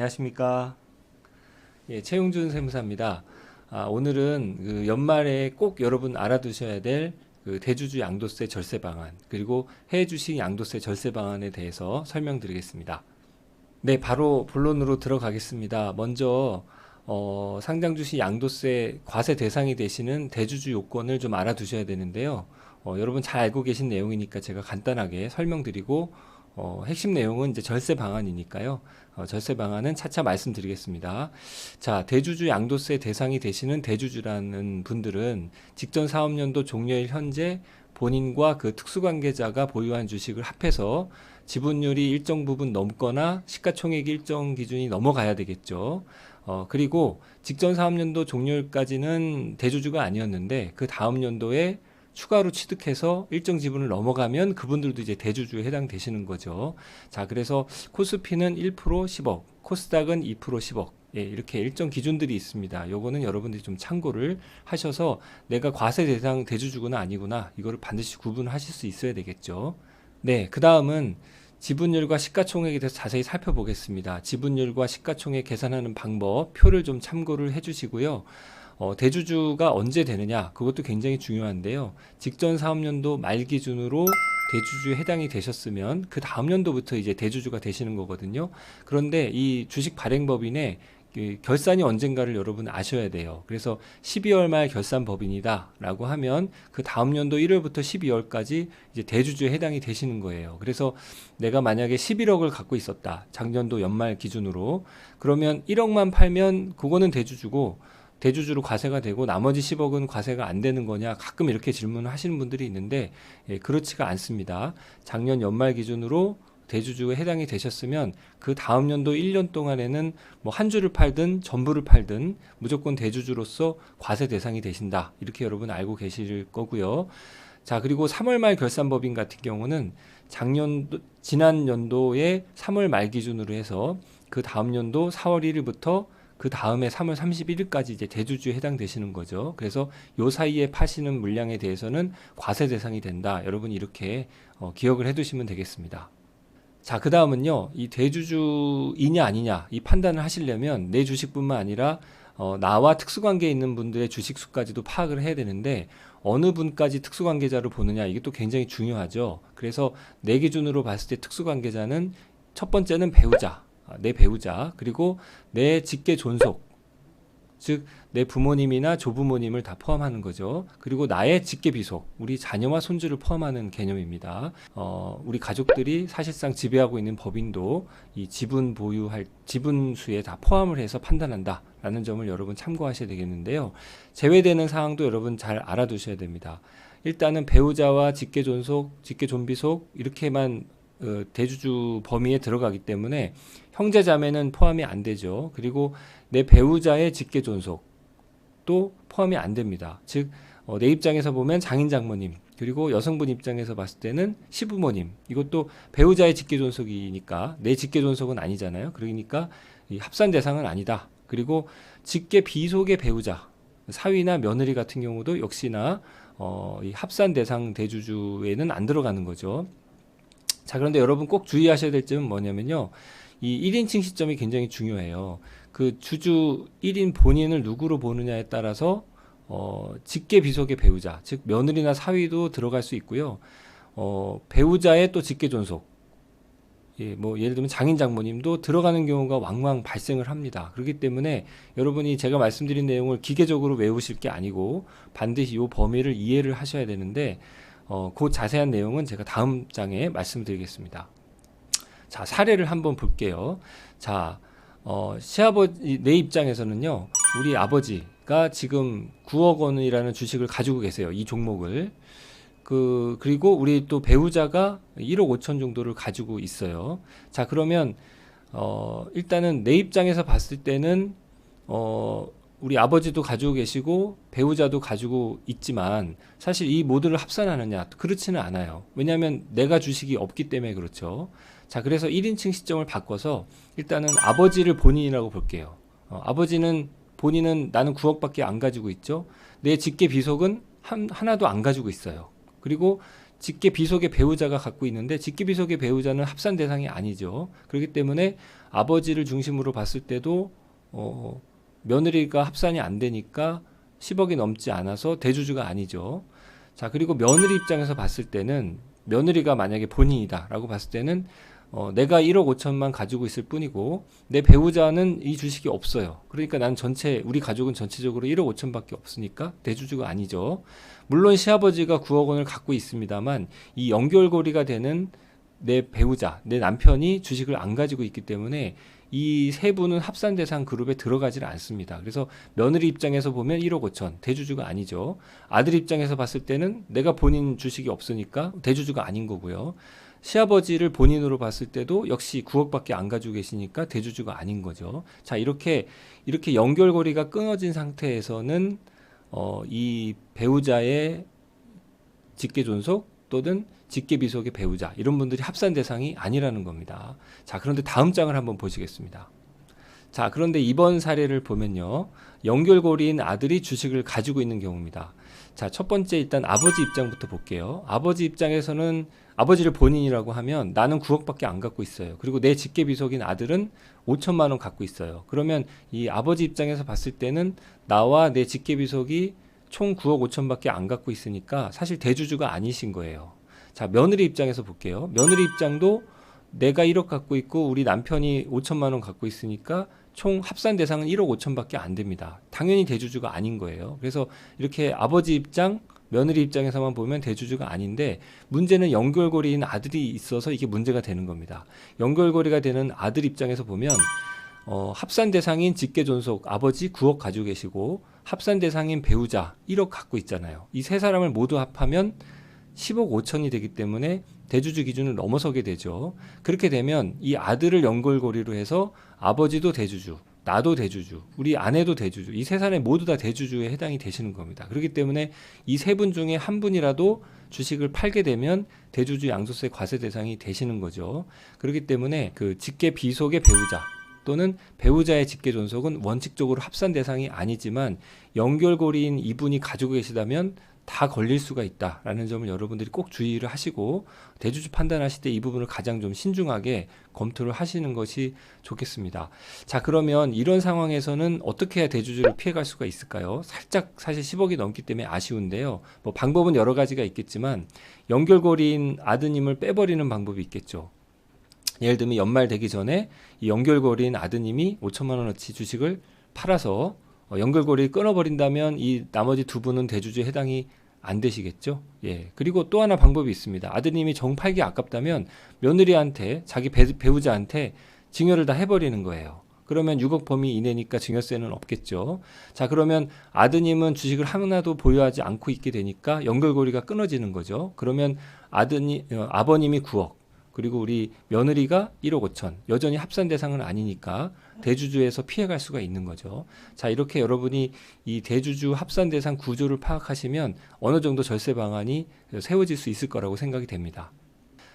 안녕하십니까. 예, 최용준 세무사입니다. 오늘은 그 연말에 꼭 여러분 알아두셔야 될 그 대주주 양도세 절세 방안, 그리고 해외 주식 양도세 절세 방안에 대해서 설명드리겠습니다. 네, 바로 본론으로 들어가겠습니다. 먼저 상장 주식 양도세 과세 대상이 되시는 대주주 요건을 좀 알아두셔야 되는데요. 여러분 잘 알고 계신 내용이니까 제가 간단하게 설명드리고 핵심 내용은 이제 절세 방안이니까요. 절세 방안은 차차 말씀드리겠습니다. 자, 대주주 양도세 대상이 되시는 대주주라는 분들은 직전 사업년도 종료일 현재 본인과 그 특수관계자가 보유한 주식을 합해서 지분율이 일정 부분 넘거나 시가총액이 일정 기준이 넘어가야 되겠죠. 그리고 직전 사업년도 종료일까지는 대주주가 아니었는데 그 다음 연도에 추가로 취득해서 일정 지분을 넘어가면 그분들도 이제 대주주에 해당되시는 거죠. 자, 그래서 코스피는 1% 10억, 코스닥은 2% 10억. 예, 이렇게 일정 기준들이 있습니다. 요거는 여러분들이 좀 참고를 하셔서 내가 과세 대상 대주주구나 아니구나 이거를 반드시 구분하실 수 있어야 되겠죠. 네, 그 다음은 지분율과 시가총액에 대해서 자세히 살펴보겠습니다. 지분율과 시가총액 계산하는 방법, 표를 좀 참고를 해주시고요. 대주주가 언제 되느냐, 그것도 굉장히 중요한데요. 직전 사업년도 말 기준으로 대주주에 해당이 되셨으면 그 다음 연도부터 이제 대주주가 되시는 거거든요. 그런데 이 주식 발행법인의 결산이 언젠가를 여러분 아셔야 돼요. 그래서 12월 말 결산법인이다 라고 하면 그 다음 연도 1월부터 12월까지 이제 대주주에 해당이 되시는 거예요. 그래서 내가 만약에 11억을 갖고 있었다, 작년도 연말 기준으로, 그러면 1억만 팔면 그거는 대주주로 과세가 되고 나머지 10억은 과세가 안 되는 거냐, 가끔 이렇게 질문을 하시는 분들이 있는데, 그렇지가 않습니다. 작년 연말 기준으로 대주주에 해당이 되셨으면 그 다음 연도 1년 동안에는 뭐 한 주를 팔든 전부를 팔든 무조건 대주주로서 과세 대상이 되신다, 이렇게 여러분 알고 계실 거고요. 자, 그리고 3월 말 결산법인 같은 경우는 지난 연도의 3월 말 기준으로 해서 그 다음 연도 4월 1일부터 그 다음에 3월 31일까지 이제 대주주에 해당되시는 거죠. 그래서 요 사이에 파시는 물량에 대해서는 과세 대상이 된다. 여러분 이렇게 기억을 해두시면 되겠습니다. 자, 그 다음은요, 이 대주주이냐 아니냐 이 판단을 하시려면 내 주식뿐만 아니라 나와 특수관계에 있는 분들의 주식 수까지도 파악을 해야 되는데, 어느 분까지 특수관계자로 보느냐, 이게 또 굉장히 중요하죠. 그래서 내 기준으로 봤을 때 특수관계자는 첫 번째는 배우자, 내 배우자, 그리고 내 직계 존속, 즉 내 부모님이나 조부모님을 다 포함하는 거죠. 그리고 나의 직계 비속, 우리 자녀와 손주를 포함하는 개념입니다. 우리 가족들이 사실상 지배하고 있는 법인도 이 지분수에 다 포함을 해서 판단한다라는 점을 여러분 참고하셔야 되겠는데요. 제외되는 사항도 여러분 잘 알아두셔야 됩니다. 일단은 배우자와 직계 존속, 직계 존비속 이렇게만 대주주 범위에 들어가기 때문에 형제 자매는 포함이 안 되죠. 그리고 내 배우자의 직계 존속도 포함이 안 됩니다. 즉 내 입장에서 보면 장인 장모님, 그리고 여성분 입장에서 봤을 때는 시부모님, 이것도 배우자의 직계 존속이니까 내 직계 존속은 아니잖아요. 그러니까 이 합산 대상은 아니다. 그리고 직계 비속의 배우자, 사위나 며느리 같은 경우도 역시나 이 합산 대상 대주주에는 안 들어가는 거죠. 자, 그런데 여러분 꼭 주의하셔야 될 점은 뭐냐면요, 이 1인칭 시점이 굉장히 중요해요. 그 주주 1인 본인을 누구로 보느냐에 따라서 직계 비속의 배우자, 즉 며느리나 사위도 들어갈 수 있고요. 배우자의 또 직계 존속, 뭐 예를 들면 장인 장모님도 들어가는 경우가 왕왕 발생을 합니다. 그렇기 때문에 여러분이 제가 말씀드린 내용을 기계적으로 외우실 게 아니고 반드시 이 범위를 이해를 하셔야 되는데, 그 자세한 내용은 제가 다음 장에 말씀드리겠습니다. 자, 사례를 한번 볼게요. 자, 시아버지, 내 입장에서는요, 우리 아버지가 지금 9억 원이라는 주식을 가지고 계세요. 이 종목을. 그리고 우리 또 배우자가 1억 5천 정도를 가지고 있어요. 자, 그러면, 일단은 내 입장에서 봤을 때는, 우리 아버지도 가지고 계시고 배우자도 가지고 있지만 사실 이 모두를 합산하느냐, 그렇지는 않아요. 왜냐하면 내가 주식이 없기 때문에 그렇죠. 자, 그래서 1인칭 시점을 바꿔서 일단은 아버지를 본인이라고 볼게요. 본인은 나는 9억밖에 안 가지고 있죠. 내 직계 비속은 하나도 안 가지고 있어요. 그리고 직계 비속의 배우자가 갖고 있는데 직계 비속의 배우자는 합산 대상이 아니죠. 그렇기 때문에 아버지를 중심으로 봤을 때도 며느리가 합산이 안 되니까 10억이 넘지 않아서 대주주가 아니죠. 자, 그리고 며느리 입장에서 봤을 때는 며느리가 만약에 본인이다라고 봤을 때는 내가 1억 5천만 가지고 있을 뿐이고 내 배우자는 이 주식이 없어요. 그러니까 난 우리 가족은 전체적으로 1억 5천밖에 없으니까 대주주가 아니죠. 물론 시아버지가 9억 원을 갖고 있습니다만 이 연결고리가 되는 내 배우자, 내 남편이 주식을 안 가지고 있기 때문에 이 세 분은 합산 대상 그룹에 들어가질 않습니다. 그래서 며느리 입장에서 보면 1억 5천 대주주가 아니죠. 아들 입장에서 봤을 때는 내가 본인 주식이 없으니까 대주주가 아닌 거고요. 시아버지를 본인으로 봤을 때도 역시 9억밖에 안 가지고 계시니까 대주주가 아닌 거죠. 자, 이렇게 연결고리가 끊어진 상태에서는 이 배우자의 직계존속 또는 직계비속의 배우자 이런 분들이 합산 대상이 아니라는 겁니다. 자, 그런데 다음 장을 한번 보시겠습니다. 자, 그런데 이번 사례를 보면요, 연결고리인 아들이 주식을 가지고 있는 경우입니다. 자, 첫 번째 일단 아버지 입장부터 볼게요. 아버지 입장에서는 아버지를 본인이라고 하면 나는 9억밖에 안 갖고 있어요. 그리고 내 직계비속인 아들은 5천만 원 갖고 있어요. 그러면 이 아버지 입장에서 봤을 때는 나와 내 직계비속이 총 9억 5천밖에 안 갖고 있으니까 사실 대주주가 아니신 거예요. 자, 며느리 입장에서 볼게요. 며느리 입장도 내가 1억 갖고 있고 우리 남편이 5천만 원 갖고 있으니까 총 합산 대상은 1억 5천밖에 안 됩니다. 당연히 대주주가 아닌 거예요. 그래서 이렇게 아버지 입장, 며느리 입장에서만 보면 대주주가 아닌데 문제는 연결고리인 아들이 있어서 이게 문제가 되는 겁니다. 연결고리가 되는 아들 입장에서 보면 합산 대상인 직계존속 아버지 9억 가지고 계시고 합산 대상인 배우자 1억 갖고 있잖아요. 이 세 사람을 모두 합하면 10억 5천이 되기 때문에 대주주 기준을 넘어서게 되죠. 그렇게 되면 이 아들을 연결고리로 해서 아버지도 대주주, 나도 대주주, 우리 아내도 대주주, 이 세 사람이 모두 다 대주주에 해당이 되시는 겁니다. 그렇기 때문에 이 세 분 중에 한 분이라도 주식을 팔게 되면 대주주 양도세 과세 대상이 되시는 거죠. 그렇기 때문에 그 직계 비속의 배우자 또는 배우자의 직계 존속은 원칙적으로 합산 대상이 아니지만 연결고리인 이분이 가지고 계시다면 다 걸릴 수가 있다라는 점을 여러분들이 꼭 주의를 하시고 대주주 판단하실 때 이 부분을 가장 좀 신중하게 검토를 하시는 것이 좋겠습니다. 자, 그러면 이런 상황에서는 어떻게 해야 대주주를 피해갈 수가 있을까요? 살짝 사실 10억이 넘기 때문에 아쉬운데요. 뭐 방법은 여러 가지가 있겠지만 연결고리인 아드님을 빼버리는 방법이 있겠죠. 예를 들면 연말 되기 전에 이 연결고리인 아드님이 5천만 원어치 주식을 팔아서 연결고리를 끊어버린다면 이 나머지 두 분은 대주주에 해당이 안 되시겠죠. 예. 그리고 또 하나 방법이 있습니다. 아드님이 정 팔기 아깝다면 며느리한테 자기 배우자한테 증여를 다 해버리는 거예요. 그러면 6억 범위 이내니까 증여세는 없겠죠. 자, 그러면 아드님은 주식을 하나도 보유하지 않고 있게 되니까 연결고리가 끊어지는 거죠. 그러면 아버님이 9억 그리고 우리 며느리가 1억 5천 여전히 합산 대상은 아니니까 대주주에서 피해갈 수가 있는 거죠. 자, 이렇게 여러분이 이 대주주 합산 대상 구조를 파악하시면 어느 정도 절세 방안이 세워질 수 있을 거라고 생각이 됩니다.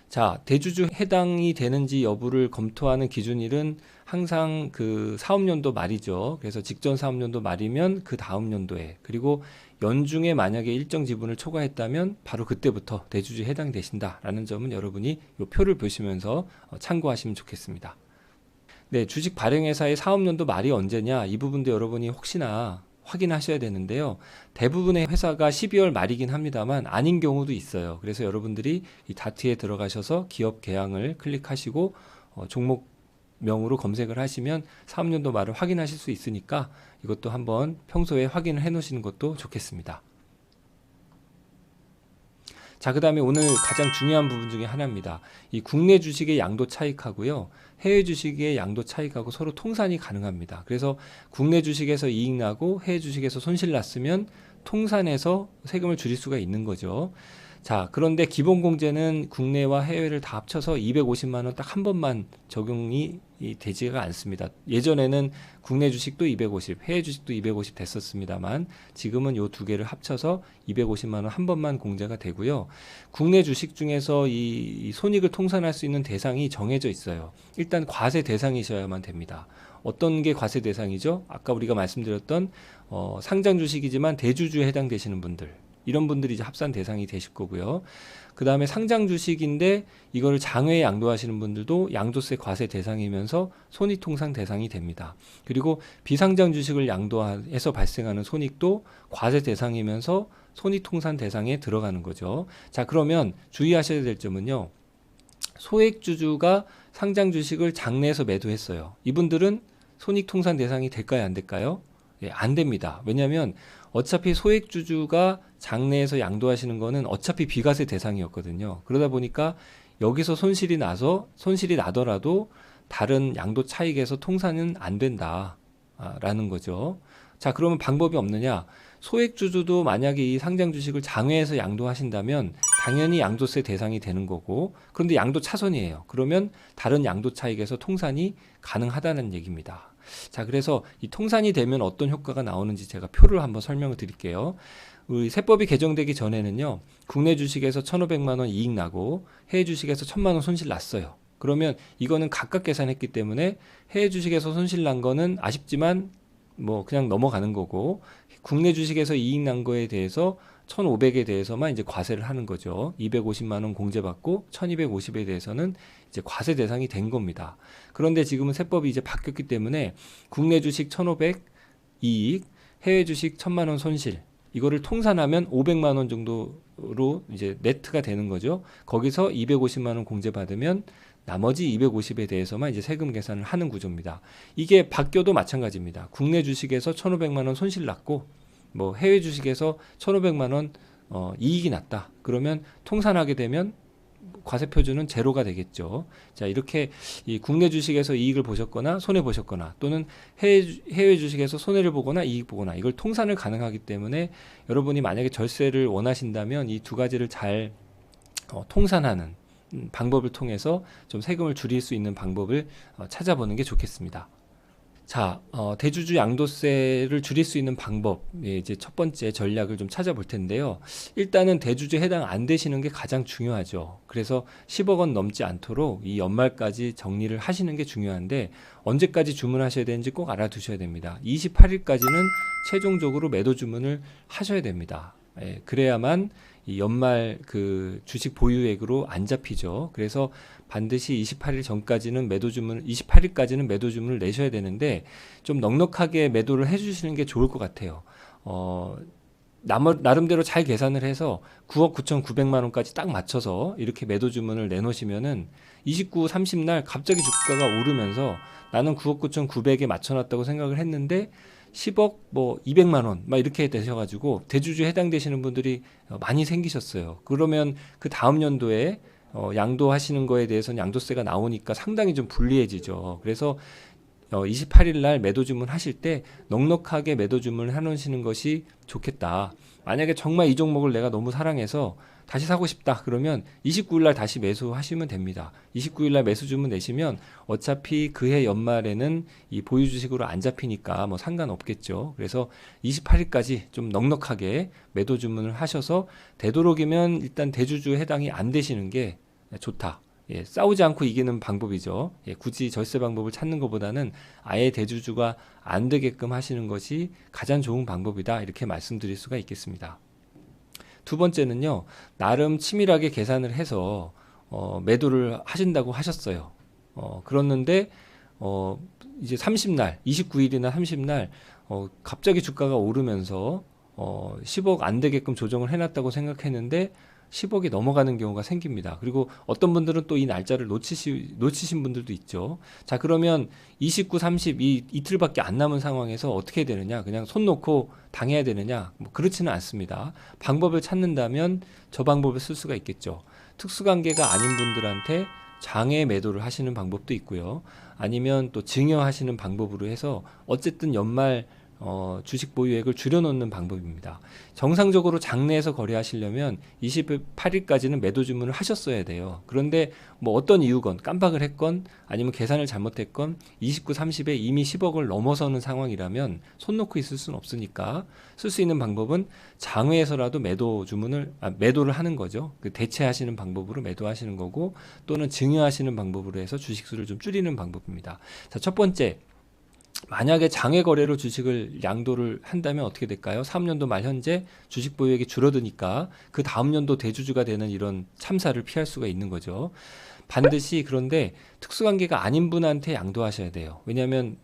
자, 대주주 해당이 되는지 여부를 검토하는 기준일은 항상 그 사업연도 말이죠. 그래서 직전 사업연도 말이면 그 다음 연도에, 그리고 연중에 만약에 일정 지분을 초과했다면 바로 그때부터 대주주에 해당되신다라는 점은 여러분이 이 표를 보시면서 참고하시면 좋겠습니다. 네, 주식 발행회사의 사업연도 말이 언제냐, 이 부분도 여러분이 혹시나 확인하셔야 되는데요. 대부분의 회사가 12월 말이긴 합니다만 아닌 경우도 있어요. 그래서 여러분들이 이 다트에 들어가셔서 기업 계양을 클릭하시고 종목명으로 검색을 하시면 사업연도 말을 확인하실 수 있으니까 이것도 한번 평소에 확인을 해 놓으시는 것도 좋겠습니다. 자, 그 다음에 오늘 가장 중요한 부분 중에 하나입니다. 이 국내 주식의 양도 차익하고요, 해외 주식의 양도 차익하고 서로 통산이 가능합니다. 그래서 국내 주식에서 이익 나고 해외 주식에서 손실 났으면 통산해서 세금을 줄일 수가 있는 거죠. 자, 그런데 기본공제는 국내와 해외를 다 합쳐서 250만 원 딱 한 번만 적용이 되지가 않습니다. 예전에는 국내 주식도 250, 해외 주식도 250 됐었습니다만 지금은 요 두 개를 합쳐서 250만 원 한 번만 공제가 되고요. 국내 주식 중에서 이 손익을 통산할 수 있는 대상이 정해져 있어요. 일단 과세 대상이셔야만 됩니다. 어떤 게 과세 대상이죠? 아까 우리가 말씀드렸던 상장 주식이지만 대주주에 해당되시는 분들, 이런 분들이 이제 합산 대상이 되실 거고요. 그 다음에 상장 주식인데 이거를 장외에 양도하시는 분들도 양도세 과세 대상이면서 손익통상 대상이 됩니다. 그리고 비상장 주식을 양도해서 발생하는 손익도 과세 대상이면서 손익통산 대상에 들어가는 거죠. 자, 그러면 주의하셔야 될 점은요. 소액주주가 상장 주식을 장내에서 매도했어요. 이분들은 손익통산 대상이 될까요? 안 될까요? 예, 안 됩니다. 왜냐하면 어차피 소액주주가 장내에서 양도하시는 거는 어차피 비과세 대상이었거든요. 그러다 보니까 여기서 손실이 나더라도 다른 양도 차익에서 통산은 안 된다라는 거죠. 자, 그러면 방법이 없느냐? 소액주주도 만약에 이 상장 주식을 장외에서 양도하신다면 당연히 양도세 대상이 되는 거고, 그런데 양도 차손이에요. 그러면 다른 양도 차익에서 통산이 가능하다는 얘기입니다. 자, 그래서 이 통산이 되면 어떤 효과가 나오는지 제가 표를 한번 설명을 드릴게요. 우리 세법이 개정되기 전에는요, 국내 주식에서 1,500만 원 이익 나고 해외 주식에서 1,000만 원 손실 났어요. 그러면 이거는 각각 계산했기 때문에 해외 주식에서 손실 난 거는 아쉽지만 뭐 그냥 넘어가는 거고, 국내 주식에서 이익 난 거에 대해서 1,500에 대해서만 이제 과세를 하는 거죠. 250만 원 공제받고 1,250에 대해서는 이제 과세 대상이 된 겁니다. 그런데 지금은 세법이 이제 바뀌었기 때문에 국내 주식 1,500 이익, 해외 주식 1,000만 원 손실, 이거를 통산하면 500만 원 정도로 이제 네트가 되는 거죠. 거기서 250만 원 공제받으면 나머지 250에 대해서만 이제 세금 계산을 하는 구조입니다. 이게 바뀌어도 마찬가지입니다. 국내 주식에서 1,500만 원 손실 났고, 뭐 해외 주식에서 1,500만 원 이익이 났다. 그러면 통산하게 되면 과세 표준은 제로가 되겠죠. 자, 이렇게 이 국내 주식에서 이익을 보셨거나 손해 보셨거나 또는 해외 주식에서 손해를 보거나 이익 보거나 이걸 통산을 가능하기 때문에 여러분이 만약에 절세를 원하신다면 이 두 가지를 잘 통산하는 방법을 통해서 좀 세금을 줄일 수 있는 방법을 찾아보는 게 좋겠습니다. 자, 대주주 양도세를 줄일 수 있는 방법, 예, 이제 첫 번째 전략을 좀 찾아볼 텐데요. 일단은 대주주에 해당 안 되시는 게 가장 중요하죠. 그래서 10억 원 넘지 않도록 이 연말까지 정리를 하시는 게 중요한데, 언제까지 주문하셔야 되는지 꼭 알아두셔야 됩니다. 28일까지는 최종적으로 매도 주문을 하셔야 됩니다. 예, 그래야만 이 연말 그 주식 보유액으로 안 잡히죠. 그래서 반드시 28일 전까지는 매도 주문, 28일까지는 매도 주문을 내셔야 되는데 좀 넉넉하게 매도를 해주시는 게 좋을 것 같아요. 나름대로 잘 계산을 해서 9억 9,900만 원까지 딱 맞춰서 이렇게 매도 주문을 내놓으시면은 29, 30날 갑자기 주가가 오르면서 나는 9억 9,900에 맞춰놨다고 생각을 했는데 10억 뭐 200만 원 막 이렇게 되셔가지고 대주주에 해당되시는 분들이 많이 생기셨어요. 그러면 그 다음 연도에 양도하시는 거에 대해서는 양도세가 나오니까 상당히 좀 불리해지죠. 그래서 28일 날 매도 주문 하실 때 넉넉하게 매도 주문을 해놓으시는 것이 좋겠다. 만약에 정말 이 종목을 내가 너무 사랑해서 다시 사고 싶다 그러면 29일 날 다시 매수하시면 됩니다. 29일 날 매수 주문 내시면 어차피 그해 연말에는 이 보유 주식으로 안 잡히니까 뭐 상관없겠죠. 그래서 28일까지 좀 넉넉하게 매도 주문을 하셔서 되도록이면 일단 대주주 해당이 안 되시는 게 좋다. 예, 싸우지 않고 이기는 방법이죠. 예, 굳이 절세 방법을 찾는 것보다는 아예 대주주가 안 되게끔 하시는 것이 가장 좋은 방법이다. 이렇게 말씀드릴 수가 있겠습니다. 두 번째는요, 나름 치밀하게 계산을 해서 매도를 하신다고 하셨어요. 그렇는데 이제 30날, 29일이나 30날 갑자기 주가가 오르면서 10억 안 되게끔 조정을 해놨다고 생각했는데 10억이 넘어가는 경우가 생깁니다. 그리고 어떤 분들은 또 이 날짜를 놓치신 분들도 있죠. 자, 그러면 29, 30 이틀밖에 안 남은 상황에서 어떻게 해야 되느냐? 그냥 손 놓고 당해야 되느냐? 뭐 그렇지는 않습니다. 방법을 찾는다면 저 방법을 쓸 수가 있겠죠. 특수관계가 아닌 분들한테 장외 매도를 하시는 방법도 있고요. 아니면 또 증여하시는 방법으로 해서 어쨌든 연말 주식 보유액을 줄여놓는 방법입니다. 정상적으로 장내에서 거래하시려면 28일까지는 매도 주문을 하셨어야 돼요. 그런데 뭐 어떤 이유건 깜빡을 했건 아니면 계산을 잘못했건 29, 30에 이미 10억을 넘어서는 상황이라면 손 놓고 있을 수는 없으니까 쓸 수 있는 방법은 장외에서라도 매도를 하는 거죠. 그 대체하시는 방법으로 매도하시는 거고 또는 증여하시는 방법으로 해서 주식 수를 좀 줄이는 방법입니다. 자, 첫 번째. 만약에 장외 거래로 주식을 양도를 한다면 어떻게 될까요? 3년도 말 현재 주식 보유액이 줄어드니까 그 다음 연도 대주주가 되는 이런 참사를 피할 수가 있는 거죠. 반드시 그런데 특수관계가 아닌 분한테 양도하셔야 돼요. 왜냐하면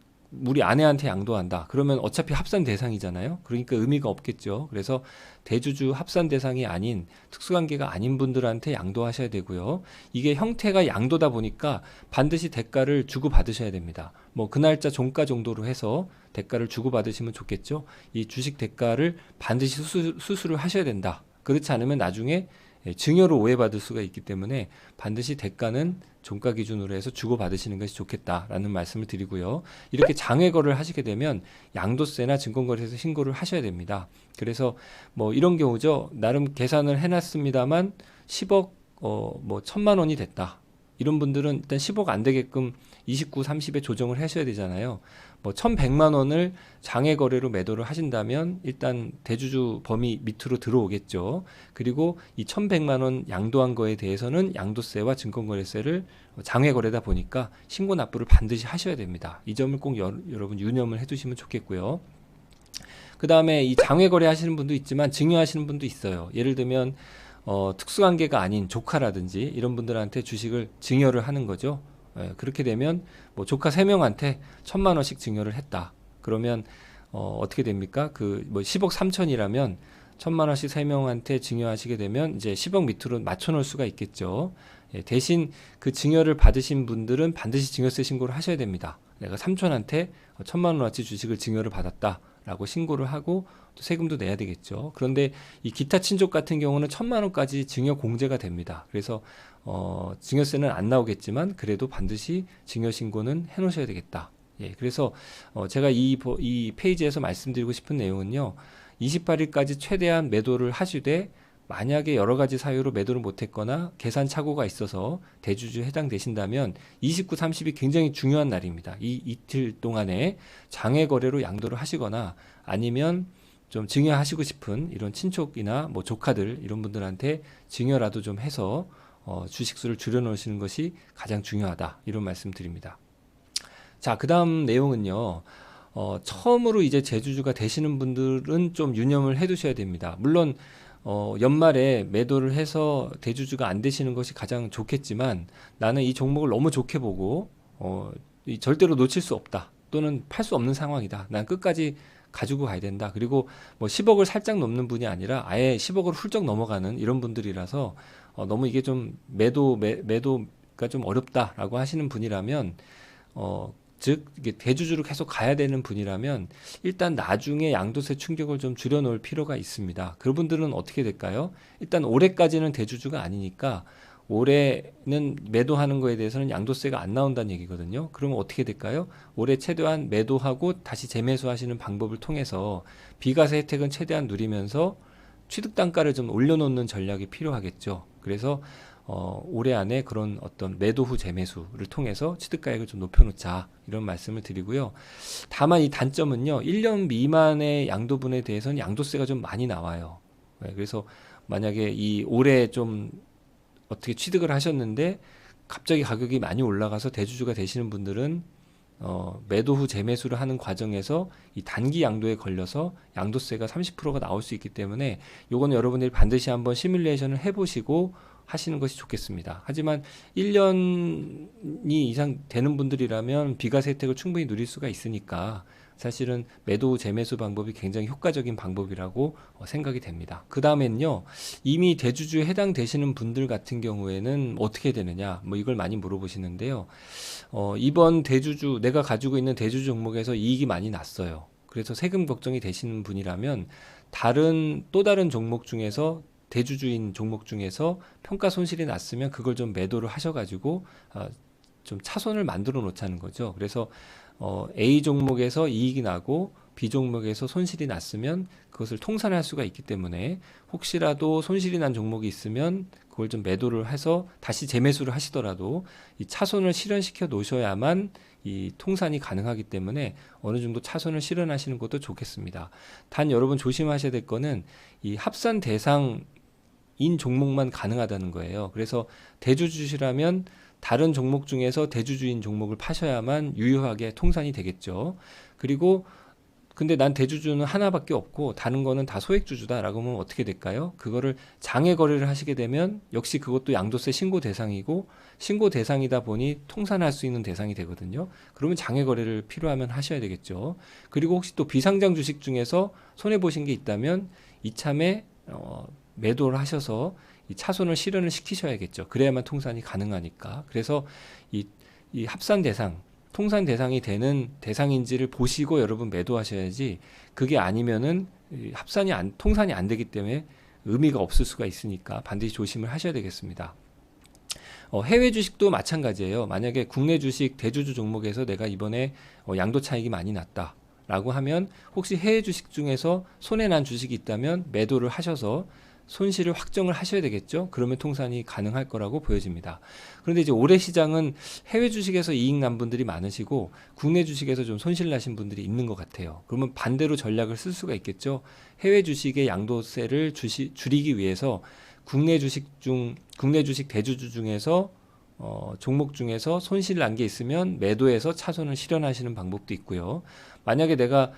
우리 아내한테 양도한다. 그러면 어차피 합산 대상이잖아요. 그러니까 의미가 없겠죠. 그래서 대주주 합산 대상이 아닌 특수관계가 아닌 분들한테 양도하셔야 되고요. 이게 형태가 양도다 보니까 반드시 대가를 주고 받으셔야 됩니다. 뭐 그 날짜 종가 정도로 해서 대가를 주고 받으시면 좋겠죠. 이 주식 대가를 반드시 수수를 하셔야 된다. 그렇지 않으면 나중에 증여로 오해받을 수가 있기 때문에 반드시 대가는 종가 기준으로 해서 주고받으시는 것이 좋겠다라는 말씀을 드리고요. 이렇게 장외거래를 하시게 되면 양도세나 증권거래소 신고를 하셔야 됩니다. 그래서 뭐 이런 경우죠. 나름 계산을 해놨습니다만 10억 뭐 1,000만 원이 됐다. 이런 분들은 일단 10억 안 되게끔 29, 30에 조정을 하셔야 되잖아요. 뭐 1,100만 원을 장외 거래로 매도를 하신다면 일단 대주주 범위 밑으로 들어오겠죠. 그리고 이 1,100만 원 양도한 거에 대해서는 양도세와 증권거래세를 장외 거래다 보니까 신고 납부를 반드시 하셔야 됩니다. 이 점을 꼭 여러분 유념을 해두시면 좋겠고요. 그 다음에 이 장외 거래 하시는 분도 있지만 증여하시는 분도 있어요. 예를 들면 특수관계가 아닌 조카라든지 이런 분들한테 주식을 증여를 하는 거죠. 그렇게 되면 뭐 조카 3명한테 1,000만 원씩 증여를 했다. 그러면 어떻게 됩니까? 그 뭐 10억 3천이라면 1,000만 원씩 3명한테 증여하시게 되면 이제 10억 밑으로 맞춰 놓을 수가 있겠죠. 대신 그 증여를 받으신 분들은 반드시 증여세 신고를 하셔야 됩니다. 내가 삼촌한테 1,000만 원어치 주식을 증여를 받았다라고 신고를 하고 또 세금도 내야 되겠죠. 그런데 이 기타 친족 같은 경우는 1,000만 원까지 증여 공제가 됩니다. 그래서 증여세는 안 나오겠지만 그래도 반드시 증여 신고는 해 놓으셔야 되겠다. 예, 그래서 제가 이 페이지에서 말씀드리고 싶은 내용은요. 28일까지 최대한 매도를 하시되 만약에 여러 가지 사유로 매도를 못했거나 계산 착오가 있어서 대주주에 해당되신다면 29, 30이 굉장히 중요한 날입니다. 이 이틀 동안에 장외 거래로 양도를 하시거나 아니면 좀 증여하시고 싶은 이런 친족이나 뭐 조카들 이런 분들한테 증여라도 좀 해서 주식수를 줄여놓으시는 것이 가장 중요하다 이런 말씀 드립니다. 자, 그 다음 내용은요. 처음으로 이제 재주주가 되시는 분들은 좀 유념을 해 두셔야 됩니다. 물론 연말에 매도를 해서 대주주가 안 되시는 것이 가장 좋겠지만 나는 이 종목을 너무 좋게 보고 절대로 놓칠 수 없다 또는 팔 수 없는 상황이다. 난 끝까지 가지고 가야 된다. 그리고 뭐 10억을 살짝 넘는 분이 아니라 아예 10억을 훌쩍 넘어가는 이런 분들이라서 너무 이게 좀 매도가 좀 어렵다라고 하시는 분이라면 즉 이게 대주주로 계속 가야 되는 분이라면 일단 나중에 양도세 충격을 좀 줄여놓을 필요가 있습니다. 그분들은 어떻게 될까요? 일단 올해까지는 대주주가 아니니까 올해는 매도하는 거에 대해서는 양도세가 안 나온다는 얘기거든요. 그러면 어떻게 될까요? 올해 최대한 매도하고 다시 재매수하시는 방법을 통해서 비과세 혜택은 최대한 누리면서 취득 단가를 좀 올려놓는 전략이 필요하겠죠. 그래서 올해 안에 그런 어떤 매도 후 재매수를 통해서 취득가액을 좀 높여놓자 이런 말씀을 드리고요. 다만 이 단점은요. 1년 미만의 양도분에 대해서는 양도세가 좀 많이 나와요. 그래서 만약에 이 올해 좀 어떻게 취득을 하셨는데 갑자기 가격이 많이 올라가서 대주주가 되시는 분들은 매도 후 재매수를 하는 과정에서 이 단기 양도에 걸려서 양도세가 30%가 나올 수 있기 때문에 요거는 여러분들이 반드시 한번 시뮬레이션을 해보시고 하시는 것이 좋겠습니다. 하지만 1년이 이상 되는 분들이라면 비과세 혜택을 충분히 누릴 수가 있으니까 사실은 매도 후 재매수 방법이 굉장히 효과적인 방법이라고 생각이 됩니다. 그 다음엔요, 이미 대주주에 해당되시는 분들 같은 경우에는 어떻게 되느냐, 뭐 이걸 많이 물어보시는데요. 이번 대주주, 내가 가지고 있는 대주주 종목에서 이익이 많이 났어요. 그래서 세금 걱정이 되시는 분이라면 또 다른 종목 중에서 대주주인 종목 중에서 평가 손실이 났으면 그걸 좀 매도를 하셔가지고 좀 차손을 만들어 놓자는 거죠. 그래서 A 종목에서 이익이 나고 B 종목에서 손실이 났으면 그것을 통산할 수가 있기 때문에 혹시라도 손실이 난 종목이 있으면 그걸 좀 매도를 해서 다시 재매수를 하시더라도 이 차손을 실현시켜 놓으셔야만 이 통산이 가능하기 때문에 어느 정도 차손을 실현하시는 것도 좋겠습니다. 단 여러분 조심하셔야 될 거는 이 합산 대상인 종목만 가능하다는 거예요. 그래서 대주주시라면 다른 종목 중에서 대주주인 종목을 파셔야만 유효하게 통산이 되겠죠. 그리고 근데 난 대주주는 하나밖에 없고 다른 거는 다 소액주주다라고 하면 어떻게 될까요? 그거를 장외 거래를 하시게 되면 역시 그것도 양도세 신고 대상이고 신고 대상이다 보니 통산할 수 있는 대상이 되거든요. 그러면 장외 거래를 필요하면 하셔야 되겠죠. 그리고 혹시 또 비상장 주식 중에서 손해 보신 게 있다면 이참에 매도를 하셔서 이 차손을 실현을 시키셔야겠죠. 그래야만 통산이 가능하니까. 그래서 이 합산 대상 통산 대상이 되는 대상인지를 보시고 여러분 매도하셔야지, 그게 아니면은 통산이 안 되기 때문에 의미가 없을 수가 있으니까 반드시 조심을 하셔야 되겠습니다. 해외 주식도 마찬가지예요. 만약에 국내 주식 대주주 종목에서 내가 이번에 양도 차익이 많이 났다 라고 하면 혹시 해외 주식 중에서 손해 난 주식이 있다면 매도를 하셔서 손실을 확정을 하셔야 되겠죠. 그러면 통산이 가능할 거라고 보여집니다. 그런데 이제 올해 시장은 해외 주식에서 이익 난 분들이 많으시고 국내 주식에서 좀 손실 나신 분들이 있는 것 같아요. 그러면 반대로 전략을 쓸 수가 있겠죠. 해외 주식의 양도세를 줄이기 위해서 국내 주식 대주주 중에서 종목 중에서 손실 난 게 있으면 매도해서 차손을 실현하시는 방법도 있고요. 만약에 내가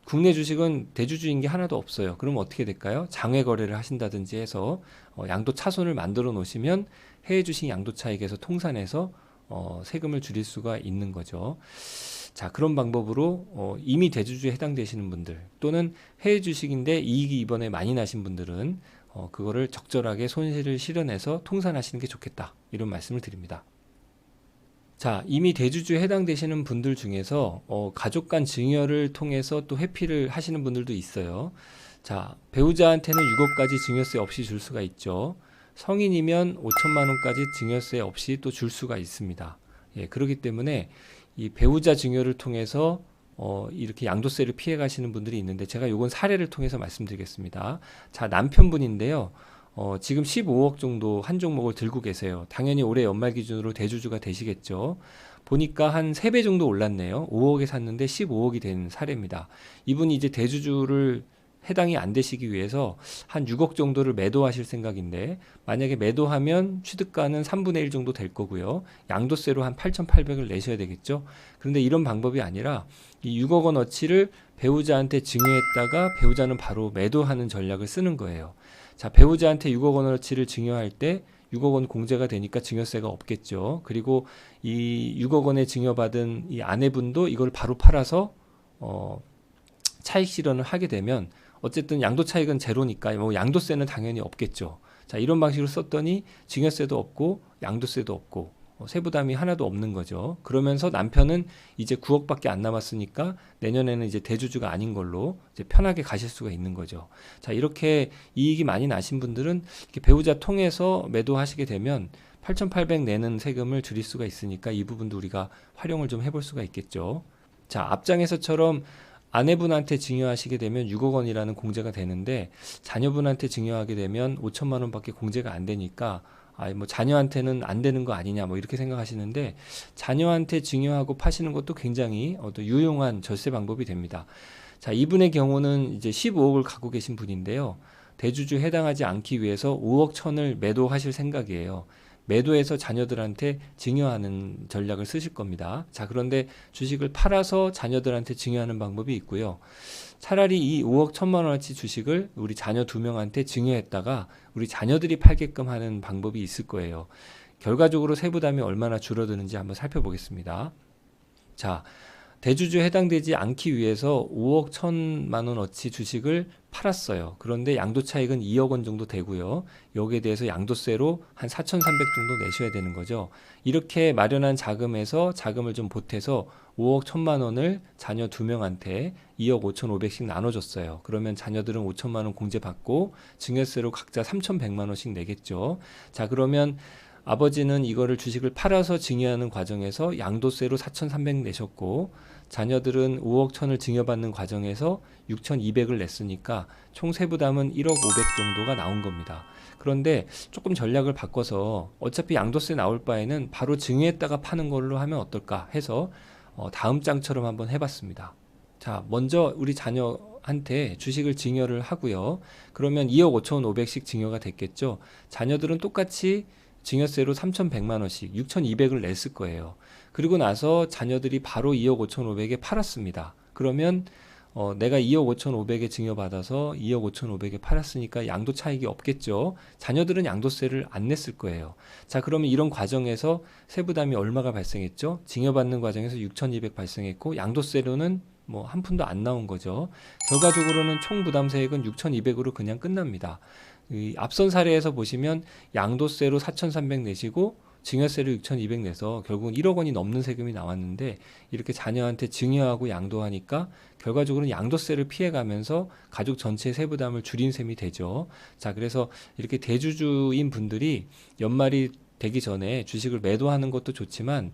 국내 주식은 대주주인 게 하나도 없어요. 그럼 어떻게 될까요? 장외 거래를 하신다든지 해서 양도 차손을 만들어 놓으시면 해외 주식 양도 차익에서 통산해서 세금을 줄일 수가 있는 거죠. 자, 그런 방법으로 이미 대주주에 해당되시는 분들 또는 해외 주식인데 이익이 이번에 많이 나신 분들은 그거를 적절하게 손실을 실현해서 통산하시는 게 좋겠다, 이런 말씀을 드립니다. 자, 이미 대주주에 해당되시는 분들 중에서 가족 간 증여를 통해서 또 회피를 하시는 분들도 있어요. 자, 배우자한테는 6억까지 증여세 없이 줄 수가 있죠. 성인이면 5천만 원까지 증여세 없이 또 줄 수가 있습니다. 예, 그렇기 때문에 이 배우자 증여를 통해서 이렇게 양도세를 피해 가시는 분들이 있는데 제가 요건 사례를 통해서 말씀드리겠습니다. 자, 남편분인데요. 지금 15억 정도 한 종목을 들고 계세요. 당연히 올해 연말 기준으로 대주주가 되시겠죠. 보니까 한 3배 정도 올랐네요. 5억에 샀는데 15억이 된 사례입니다. 이분이 이제 대주주를 해당이 안 되시기 위해서 한 6억 정도를 매도하실 생각인데, 만약에 매도하면 취득가는 3분의 1 정도 될 거고요. 양도세로 한 8,800을 내셔야 되겠죠. 그런데 이런 방법이 아니라 이 6억 원어치를 배우자한테 증여했다가 배우자는 바로 매도하는 전략을 쓰는 거예요. 자, 배우자한테 6억 원어치를 증여할 때 6억 원 공제가 되니까 증여세가 없겠죠. 그리고 이 6억 원에 증여받은 이 아내분도 이걸 바로 팔아서 차익 실현을 하게 되면 어쨌든 양도 차익은 제로니까 뭐 양도세는 당연히 없겠죠. 자, 이런 방식으로 썼더니 증여세도 없고 양도세도 없고 세부담이 하나도 없는 거죠. 그러면서 남편은 이제 9억밖에 안 남았으니까 내년에는 이제 대주주가 아닌 걸로 이제 편하게 가실 수가 있는 거죠. 자, 이렇게 이익이 많이 나신 분들은 이렇게 배우자 통해서 매도하시게 되면 8,800 내는 세금을 줄일 수가 있으니까 이 부분도 우리가 활용을 좀 해볼 수가 있겠죠. 자, 앞장에서처럼 아내분한테 증여하시게 되면 6억 원이라는 공제가 되는데 자녀분한테 증여하게 되면 5천만 원밖에 공제가 안 되니까 뭐 자녀한테는 안 되는 거 아니냐 뭐 이렇게 생각하시는데, 자녀한테 증여하고 파시는 것도 굉장히 또 유용한 절세 방법이 됩니다. 자, 이분의 경우는 이제 15억을 갖고 계신 분인데요. 대주주 해당하지 않기 위해서 5억 천을 매도하실 생각이에요. 매도해서 자녀들한테 증여하는 전략을 쓰실 겁니다. 자, 그런데 주식을 팔아서 자녀들한테 증여하는 방법이 있고요. 차라리 이 5억 1천만 원어치 주식을 우리 자녀 2명한테 증여했다가 우리 자녀들이 팔게끔 하는 방법이 있을 거예요. 결과적으로 세부담이 얼마나 줄어드는지 한번 살펴보겠습니다. 자, 대주주에 해당되지 않기 위해서 5억 1천만 원어치 주식을 팔았어요. 그런데 양도차익은 2억 원 정도 되고요. 여기에 대해서 양도세로 한 4,300 정도 내셔야 되는 거죠. 이렇게 마련한 자금에서 자금을 좀 보태서 5억 1천만 원을 자녀 2명한테 2억 5,500씩 나눠줬어요. 그러면 자녀들은 5천만 원 공제받고 증여세로 각자 3,100만 원씩 내겠죠. 자, 그러면 아버지는 이거를 주식을 팔아서 증여하는 과정에서 양도세로 4,300 내셨고, 자녀들은 5억 천을 증여받는 과정에서 6,200을 냈으니까 총 세부담은 1억 500 정도가 나온 겁니다. 그런데 조금 전략을 바꿔서 어차피 양도세 나올 바에는 바로 증여했다가 파는 걸로 하면 어떨까 해서 다음 장처럼 한번 해봤습니다. 자, 먼저 우리 자녀한테 주식을 증여를 하고요. 그러면 2억 5,500씩 증여가 됐겠죠. 자녀들은 똑같이 증여세로 3,100만 원씩 6,200을 냈을 거예요. 그리고 나서 자녀들이 바로 2억 5,500에 팔았습니다. 그러면 내가 2억 5,500에 증여받아서 2억 5,500에 팔았으니까 양도 차익이 없겠죠. 자녀들은 양도세를 안 냈을 거예요. 자, 그러면 이런 과정에서 세부담이 얼마가 발생했죠? 증여받는 과정에서 6,200 발생했고 양도세로는 뭐 한 푼도 안 나온 거죠. 결과적으로는 총 부담세액은 6,200으로 그냥 끝납니다. 이 앞선 사례에서 보시면 양도세로 4,300 내시고 증여세를 6,200 내서 결국은 1억 원이 넘는 세금이 나왔는데 이렇게 자녀한테 증여하고 양도하니까 결과적으로는 양도세를 피해가면서 가족 전체의 세부담을 줄인 셈이 되죠. 자, 그래서 이렇게 대주주인 분들이 연말이 되기 전에 주식을 매도하는 것도 좋지만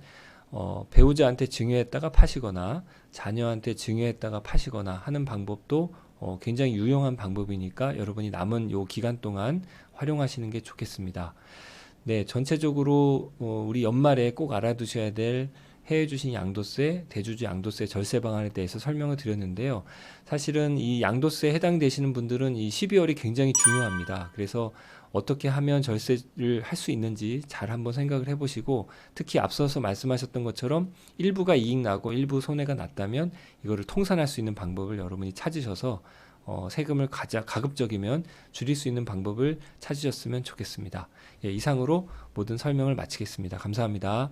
배우자한테 증여했다가 파시거나 자녀한테 증여했다가 파시거나 하는 방법도 굉장히 유용한 방법이니까 여러분이 남은 요 기간 동안 활용하시는 게 좋겠습니다. 네, 전체적으로 우리 연말에 꼭 알아두셔야 될 해외 주식 양도세, 대주주 양도세 절세 방안에 대해서 설명을 드렸는데요. 사실은 이 양도세에 해당되시는 분들은 이 12월이 굉장히 중요합니다. 그래서 어떻게 하면 절세를 할 수 있는지 잘 한번 생각을 해보시고 특히 앞서서 말씀하셨던 것처럼 일부가 이익 나고 일부 손해가 났다면 이거를 통산할 수 있는 방법을 여러분이 찾으셔서 세금을 가급적이면 줄일 수 있는 방법을 찾으셨으면 좋겠습니다. 예, 이상으로 모든 설명을 마치겠습니다. 감사합니다.